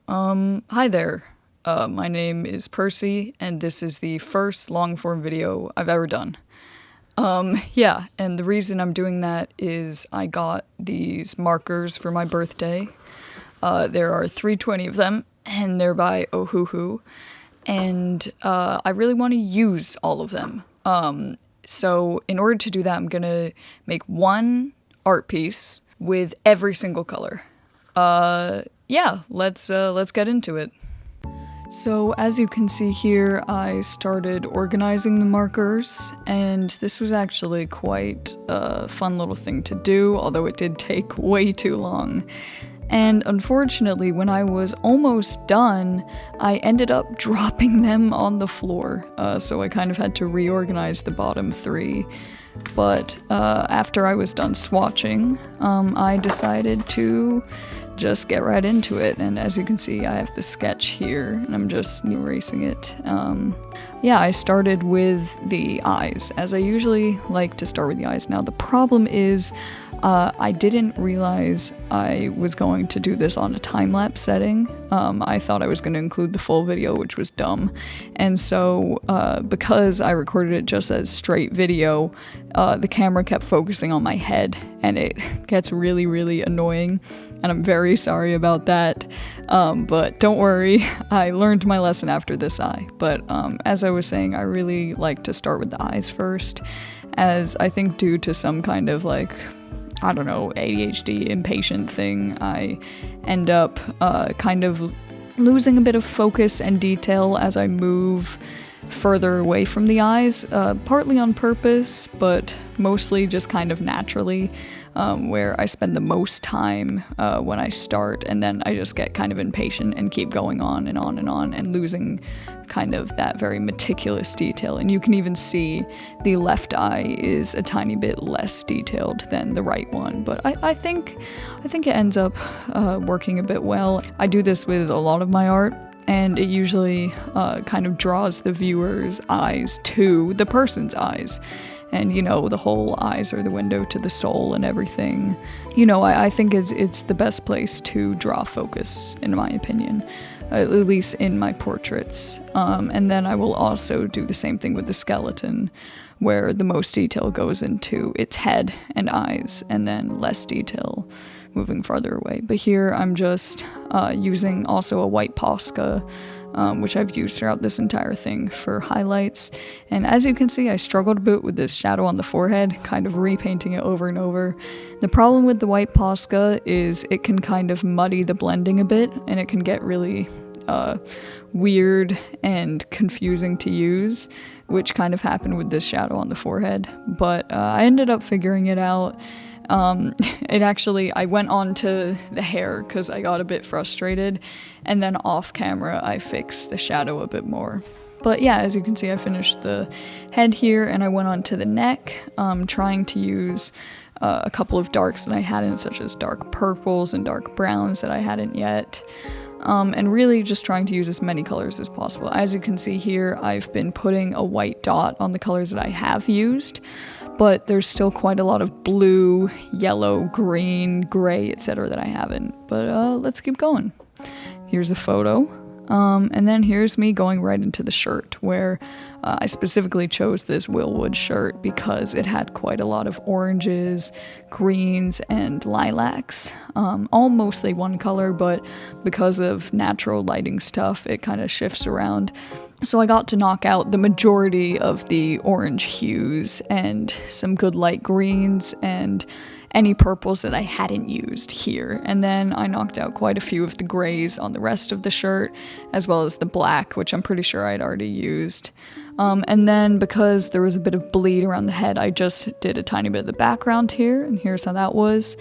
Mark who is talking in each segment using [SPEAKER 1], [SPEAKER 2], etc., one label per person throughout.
[SPEAKER 1] Hi there. My name is Percy, and this is the first long form video I've ever done. Yeah, and the reason I'm doing that is I got these markers for my birthday. There are 320 of them, and they're by Ohuhu, and I really want to use all of them. So in order to do that, I'm gonna make one art piece with every single color. Yeah, let's get into it. So as you can see here, I started organizing the markers, and this was actually quite a fun little thing to do, although it did take way too long. And unfortunately, when I was almost done, I ended up dropping them on the floor, so I kind of had to reorganize the bottom three. But after I was done swatching, I decided to just get right into it, and as you can see, I have the sketch here, and I'm just erasing it. Yeah, I started with the eyes, as I usually like to start with the eyes. Now, the problem is, I didn't realize I was going to do this on a time-lapse setting. I thought I was going to include the full video, which was dumb. And so, because I recorded it just as straight video, the camera kept focusing on my head, and it gets really, really annoying, and I'm very sorry about that. But don't worry, I learned my lesson after this eye. But as I was saying, I really like to start with the eyes first, as I think due to some kind of I don't know, ADHD impatient thing, I end up kind of losing a bit of focus and detail as I move further away from the eyes, partly on purpose, but mostly just kind of naturally, where I spend the most time when I start, and then I just get kind of impatient and keep going on and on and on and losing kind of that very meticulous detail. And you can even see the left eye is a tiny bit less detailed than the right one, but I think it ends up working a bit well. I do this with a lot of my art, and it usually kind of draws the viewer's eyes to the person's eyes. And, you know, the whole eyes are the window to the soul and everything. You know, I think it's the best place to draw focus, in my opinion, at least in my portraits. And then I will also do the same thing with the skeleton, where the most detail goes into its head and eyes, and then less detail moving farther away. But here I'm just using also a white Posca, which I've used throughout this entire thing for highlights. And as you can see, I struggled a bit with this shadow on the forehead, kind of repainting it over and over. The problem with the white Posca is it can kind of muddy the blending a bit, and it can get really weird and confusing to use, which kind of happened with this shadow on the forehead. But I ended up figuring it out. I went on to the hair because I got a bit frustrated, and then off camera I fixed the shadow a bit more. But yeah, as you can see, I finished the head here, and I went on to the neck, trying to use a couple of darks that I hadn't, such as dark purples and dark browns that I hadn't yet. And really just trying to use as many colors as possible. As you can see here, I've been putting a white dot on the colors that I have used, but there's still quite a lot of blue, yellow, green, gray, etc. that I haven't. But let's keep going. Here's a photo. And then here's me going right into the shirt, where I specifically chose this Willwood shirt because it had quite a lot of oranges, greens, and lilacs. All mostly one color, but because of natural lighting stuff, it kind of shifts around. So I got to knock out the majority of the orange hues and some good light greens and any purples that I hadn't used here. And then I knocked out quite a few of the grays on the rest of the shirt, as well as the black, which I'm pretty sure I'd already used. And then because there was a bit of bleed around the head, I just did a tiny bit of the background here, and here's how that was.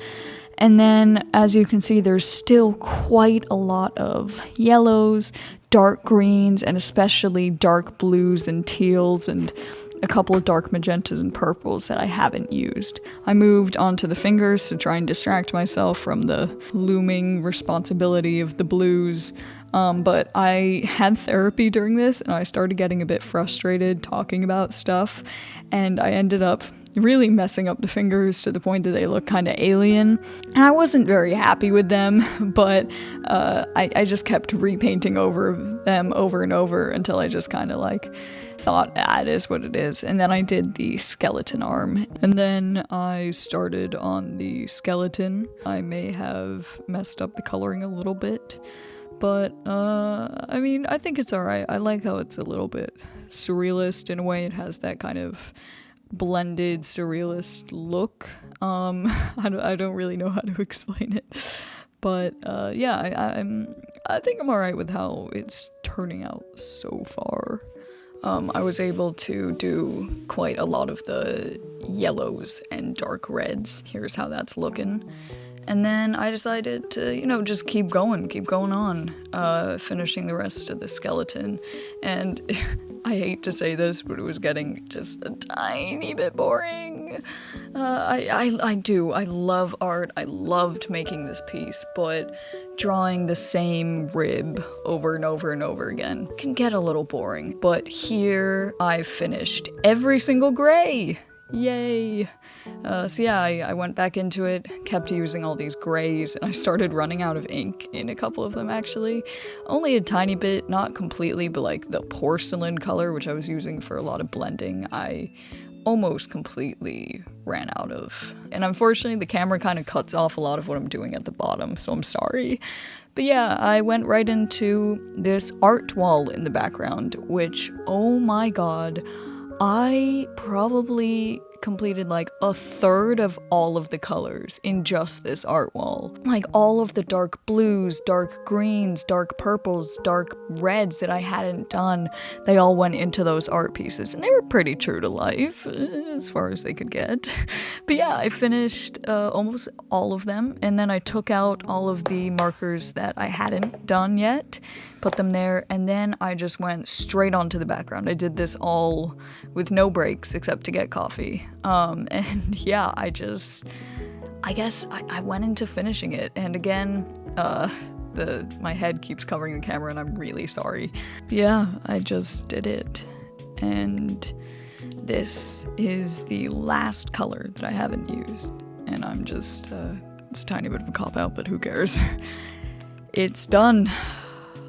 [SPEAKER 1] And then, as you can see, there's still quite a lot of yellows, dark greens, and especially dark blues and teals, and a couple of dark magentas and purples that I haven't used. I moved on to the fingers to try and distract myself from the looming responsibility of the blues. But I had therapy during this, and I started getting a bit frustrated talking about stuff, and I ended up really messing up the fingers to the point that they look kind of alien. And I wasn't very happy with them, but I just kept repainting over them over and over until I just kind of like thought, it is what it is. And then I did the skeleton arm, and then I started on the skeleton. I may have messed up the coloring a little bit, but I mean, I think it's alright. I like how it's a little bit surrealist in a way. It has that kind of blended surrealist look. I don't really know how to explain it, but yeah, I think I'm alright with how it's turning out so far. I was able to do quite a lot of the yellows and dark reds. Here's how that's looking. And then I decided to, you know, just keep going on, finishing the rest of the skeleton. And I hate to say this, but it was getting just a tiny bit boring. I do. I love art. I loved making this piece, but drawing the same rib over and over and over again can get a little boring. But here I've finished every single gray. Yay! So yeah, I went back into it, kept using all these grays, and I started running out of ink in a couple of them actually. Only a tiny bit, not completely, but like the porcelain color, which I was using for a lot of blending, I almost completely ran out of. And unfortunately, the camera kind of cuts off a lot of what I'm doing at the bottom, so I'm sorry. But yeah, I went right into this art wall in the background, which, oh my god, I probably completed like a third of all of the colors in just this art wall. Like all of the dark blues, dark greens, dark purples, dark reds that I hadn't done, they all went into those art pieces, and they were pretty true to life, as far as they could get. But yeah, I finished almost all of them, and then I took out all of the markers that I hadn't done yet, put them there, and then I just went straight onto the background. I did this all with no breaks except to get coffee. And yeah, I guess I went into finishing it, and again, my head keeps covering the camera and I'm really sorry. But yeah, I just did it, and this is the last color that I haven't used, and I'm just, it's a tiny bit of a cop-out, but who cares? It's done.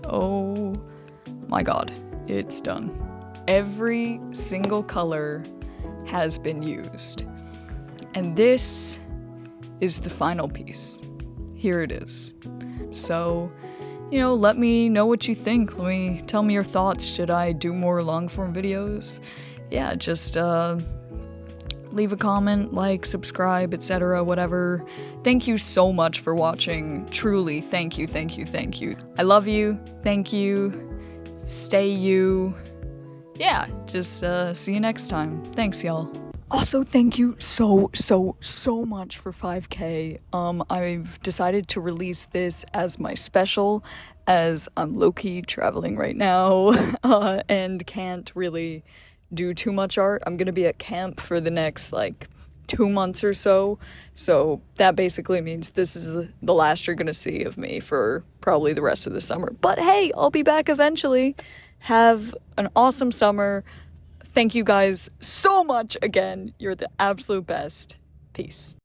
[SPEAKER 1] Oh my god, it's done. Every single color has been used. And this is the final piece. Here it is. So, you know, let me know what you think. Tell me your thoughts. Should I do more long-form videos? Yeah, just leave a comment, like, subscribe, etc., whatever. Thank you so much for watching. Truly, thank you, thank you, thank you. I love you. Thank you. Stay you. Yeah, just see you next time. Thanks, y'all. Also, thank you so much for 5K. I've decided to release this as my special, as I'm low-key traveling right now, and can't really do too much art. I'm gonna be at camp for the next, 2 months or so, so that basically means this is the last you're gonna see of me for probably the rest of the summer. But hey, I'll be back eventually. Have an awesome summer. Thank you guys so much again. You're the absolute best. Peace.